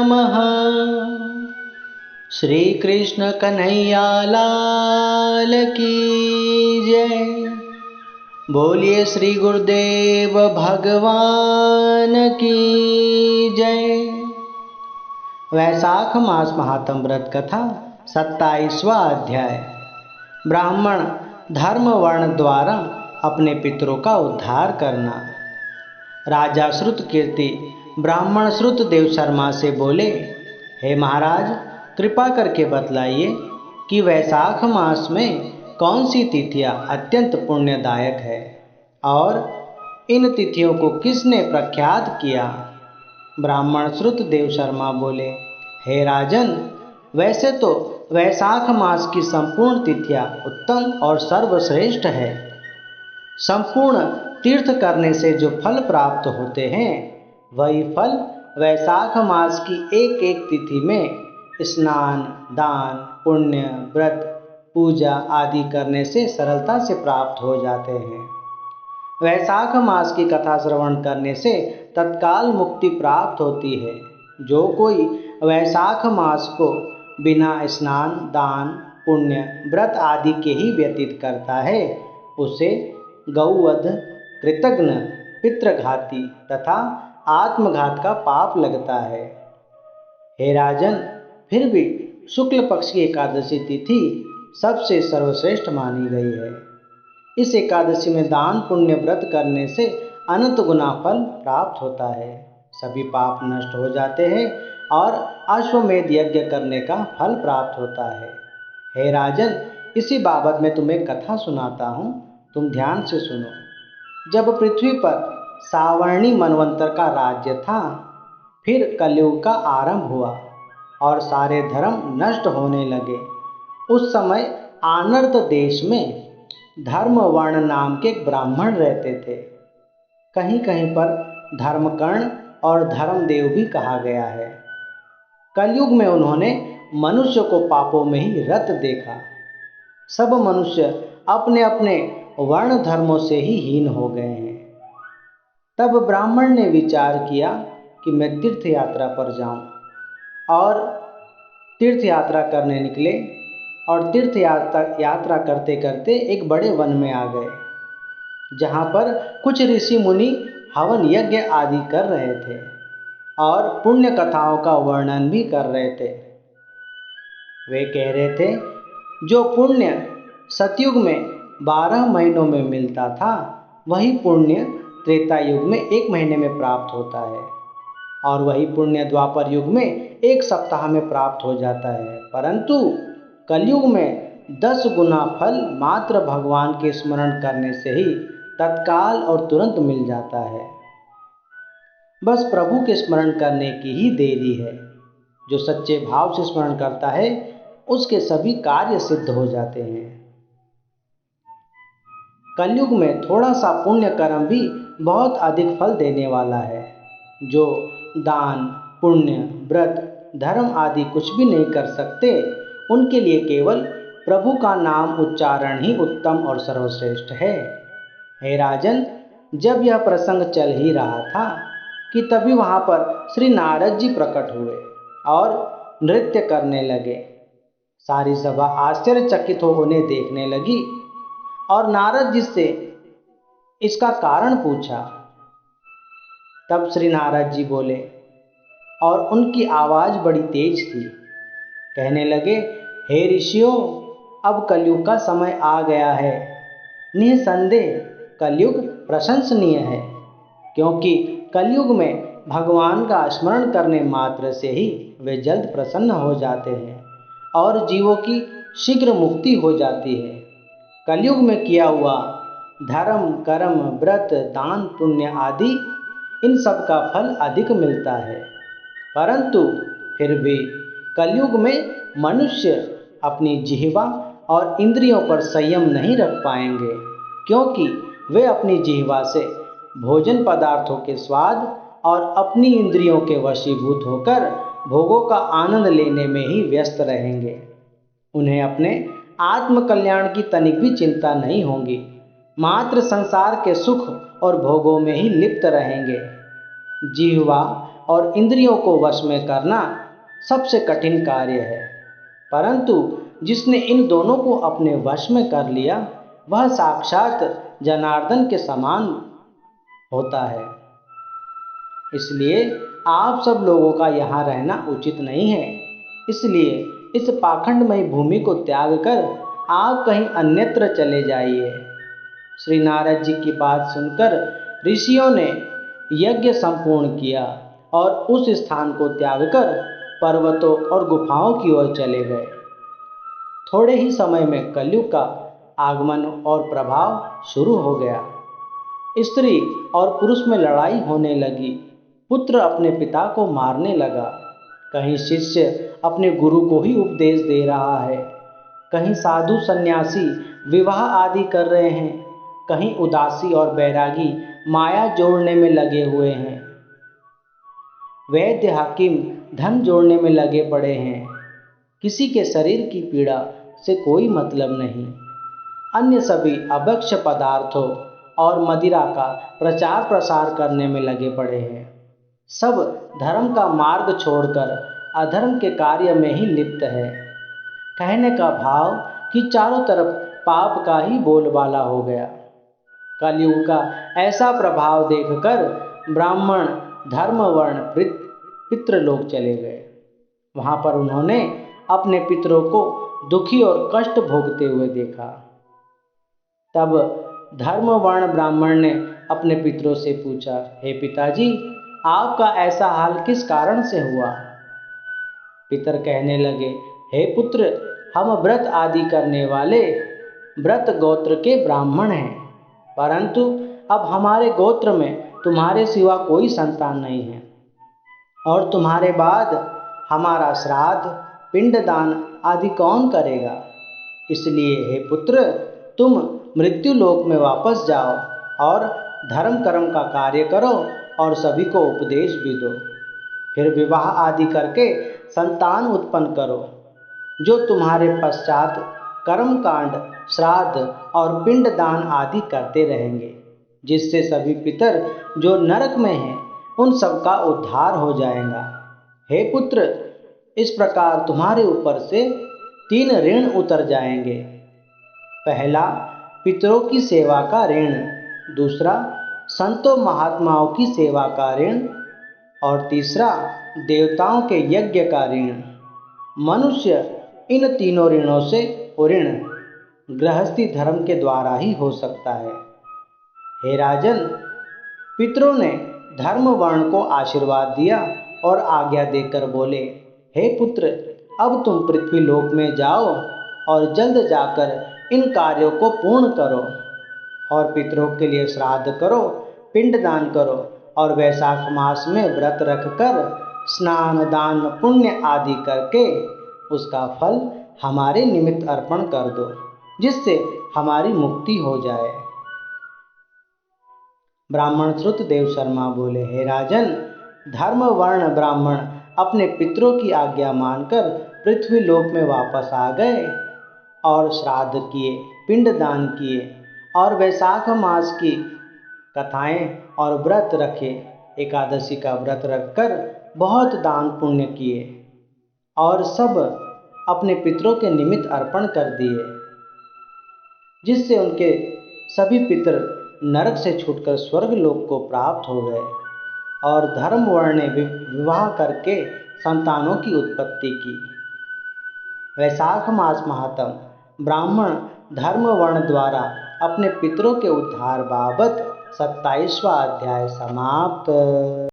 नमः। श्री कृष्ण कन्हैया लाल की जय। बोलिए श्री गुरुदेव भगवान की जय। वैशाख मास महात्म व्रत कथा 27वां अध्याय। ब्राह्मण धर्म वर्ण द्वारा अपने पितरों का उद्धार करना। राजा श्रुतकीर्ति ब्राह्मण श्रुतदेव शर्मा से बोले, हे महाराज, कृपा करके बतलाइए कि वैशाख मास में कौन सी तिथियां अत्यंत पुण्यदायक है और इन तिथियों को किसने प्रख्यात किया। ब्राह्मण श्रुतदेव शर्मा बोले, हे राजन, वैसे तो वैशाख मास की संपूर्ण तिथियां उत्तम और सर्वश्रेष्ठ है। संपूर्ण तीर्थ करने से जो फल प्राप्त होते हैं, वही फल वैशाख मास की एक एक तिथि में स्नान, दान, पुण्य, व्रत, पूजा आदि करने से सरलता से प्राप्त हो जाते हैं। वैशाख मास की कथा श्रवण करने से तत्काल मुक्ति प्राप्त होती है। जो कोई वैशाख मास को बिना स्नान, दान, पुण्य, व्रत आदि के ही व्यतीत करता है, उसे गौवध, कृतघ्न, पितृघाती तथा आत्मघात का पाप लगता है। हे राजन, फिर भी शुक्ल पक्ष की एकादशी तिथि सबसे सर्वश्रेष्ठ मानी गई है। इस एकादशी में दान, पुण्य, व्रत करने से अनंत गुना फल प्राप्त होता है। सभी पाप नष्ट हो जाते हैं और अश्वमेध यज्ञ करने का फल प्राप्त होता है। हे राजन, इसी बाबत में तुम्हें कथा सुनाता हूँ, तुम ध्यान से सुनो। जब पृथ्वी पर सावर्णी मनवंतर का राज्य था, फिर कलयुग का आरंभ हुआ और सारे धर्म नष्ट होने लगे। उस समय आनर्त देश में धर्म वर्ण नाम के एक ब्राह्मण रहते थे। कहीं कहीं पर धर्मकर्ण और धर्मदेव भी कहा गया है। कलयुग में उन्होंने मनुष्य को पापों में ही रत देखा। सब मनुष्य अपने अपने वर्ण धर्मों से ही हीन हो गए हैं। तब ब्राह्मण ने विचार किया कि मैं तीर्थ यात्रा पर जाऊं और तीर्थ यात्रा करने निकले और तीर्थ यात्रा करते करते एक बड़े वन में आ गए, जहाँ पर कुछ ऋषि मुनि हवन यज्ञ आदि कर रहे थे और पुण्य कथाओं का वर्णन भी कर रहे थे। वे कह रहे थे, जो पुण्य सतयुग में 12 महीनों में मिलता था, वही पुण्य त्रेता युग में 1 महीने में प्राप्त होता है और वही पुण्य द्वापर युग में 1 सप्ताह में प्राप्त हो जाता है। परंतु कलयुग में 10 गुना फल मात्र भगवान के स्मरण करने से ही तत्काल और तुरंत मिल जाता है। बस प्रभु के स्मरण करने की ही देरी है। जो सच्चे भाव से स्मरण करता है, उसके सभी कार्य सिद्ध हो जाते हैं। कलयुग में थोड़ा सा पुण्य कर्म भी बहुत अधिक फल देने वाला है। जो दान, पुण्य, व्रत, धर्म आदि कुछ भी नहीं कर सकते, उनके लिए केवल प्रभु का नाम उच्चारण ही उत्तम और सर्वश्रेष्ठ है। हे राजन, जब यह प्रसंग चल ही रहा था कि तभी वहाँ पर श्री नारद जी प्रकट हुए और नृत्य करने लगे। सारी सभा आश्चर्यचकित हो उन्हें देखने लगी और नारद जी से इसका कारण पूछा। तब श्री नारद जी बोले और उनकी आवाज़ बड़ी तेज थी। कहने लगे, हे ऋषियों, अब कलयुग का समय आ गया है। निसंदेह कलयुग प्रशंसनीय है, क्योंकि कलयुग में भगवान का स्मरण करने मात्र से ही वे जल्द प्रसन्न हो जाते हैं और जीवों की शीघ्र मुक्ति हो जाती है। कलयुग में किया हुआ धर्म, कर्म, व्रत, दान, पुण्य आदि, इन सब का फल अधिक मिलता है। परंतु फिर भी कलयुग में मनुष्य अपनी जिह्वा और इंद्रियों पर संयम नहीं रख पाएंगे, क्योंकि वे अपनी जिह्वा से भोजन पदार्थों के स्वाद और अपनी इंद्रियों के वशीभूत होकर भोगों का आनंद लेने में ही व्यस्त रहेंगे। उन्हें अपने आत्म कल्याण की तनिक भी चिंता नहीं होगी, मात्र संसार के सुख और भोगों में ही लिप्त रहेंगे। जिह्वा और इंद्रियों को वश में करना सबसे कठिन कार्य है, परंतु जिसने इन दोनों को अपने वश में कर लिया वह साक्षात जनार्दन के समान होता है। इसलिए आप सब लोगों का यहाँ रहना उचित नहीं है। इसलिए इस पाखंडमयी भूमि को त्याग कर आप कहीं अन्यत्र चले जाइए। श्री नारद जी की बात सुनकर ऋषियों ने यज्ञ संपूर्ण किया और उस स्थान को त्याग कर पर्वतों और गुफाओं की ओर चले गए। थोड़े ही समय में कलयुग का आगमन और प्रभाव शुरू हो गया। स्त्री और पुरुष में लड़ाई होने लगी। पुत्र अपने पिता को मारने लगा। कहीं शिष्य अपने गुरु को ही उपदेश दे रहा है, कहीं साधु सन्यासी विवाह आदि कर रहे हैं, कहीं उदासी और बैरागी माया जोड़ने में लगे हुए हैं। वैद्य हाकिम धन जोड़ने में लगे पड़े हैं। किसी के शरीर की पीड़ा से कोई मतलब नहीं। अन्य सभी अभक्ष्य पदार्थों और मदिरा का प्रचार प्रसार करने में लगे पड़े हैं। सब धर्म का मार्ग छोड़कर अधर्म के कार्य में ही लिप्त है। कहने का भाव कि चारों तरफ पाप का ही बोलबाला हो गया। कलयुग का ऐसा प्रभाव देखकर ब्राह्मण धर्म वर्ण पितृलोक चले गए। वहां पर उन्होंने अपने पितरों को दुखी और कष्ट भोगते हुए देखा। तब धर्म वर्ण ब्राह्मण ने अपने पितरों से पूछा, हे पिताजी, आपका ऐसा हाल किस कारण से हुआ? पितर कहने लगे, हे पुत्र, हम व्रत आदि करने वाले व्रत गोत्र के ब्राह्मण हैं, परंतु अब हमारे गोत्र में तुम्हारे सिवा कोई संतान नहीं है और तुम्हारे बाद हमारा श्राद्ध पिंडदान आदि कौन करेगा? इसलिए हे पुत्र, तुम मृत्यु लोक में वापस जाओ और धर्म कर्म का कार्य करो और सभी को उपदेश भी दो। फिर विवाह आदि करके संतान उत्पन्न करो, जो तुम्हारे पश्चात कर्म कांड, श्राद्ध और पिंडदान आदि करते रहेंगे, जिससे सभी पितर जो नरक में हैं उन सब का उद्धार हो जाएगा। हे पुत्र, इस प्रकार तुम्हारे ऊपर से 3 ऋण उतर जाएंगे। पहला, पितरों की सेवा का ऋण। दूसरा, संतों महात्माओं की सेवा का ऋण। और तीसरा, देवताओं के यज्ञ का ऋण। मनुष्य इन तीनों ऋणों से ऋण गृहस्थी धर्म के द्वारा ही हो सकता है। हे राजन, पितरों ने धर्म वर्ण को आशीर्वाद दिया और आज्ञा देकर बोले, हे पुत्र, अब तुम पृथ्वी लोक में जाओ और जल्द जाकर इन कार्यों को पूर्ण करो और पितरों के लिए श्राद्ध करो, पिंडदान करो और वैशाख मास में व्रत रखकर स्नान दान पुण्य आदि करके उसका फल हमारे निमित्त अर्पण कर दो, जिससे हमारी मुक्ति हो जाए। ब्राह्मण श्रुतदेव शर्मा बोले, हे राजन, धर्म वर्ण ब्राह्मण अपने पितरों की आज्ञा मानकर पृथ्वी लोक में वापस आ गए और श्राद्ध किए, पिंडदान किए और वैशाख मास की कथाएं और व्रत रखे। एकादशी का व्रत रखकर बहुत दान पुण्य किए और सब अपने पितरों के निमित्त अर्पण कर दिए, जिससे उनके सभी पितर नरक से छूटकर स्वर्ग लोक को प्राप्त हो गए और धर्म वर्ण ने विवाह करके संतानों की उत्पत्ति की। वैशाख मास महात्म ब्राह्मण धर्म वर्ण द्वारा अपने पितरों के उद्धार बाबत 27वां अध्याय समाप्त।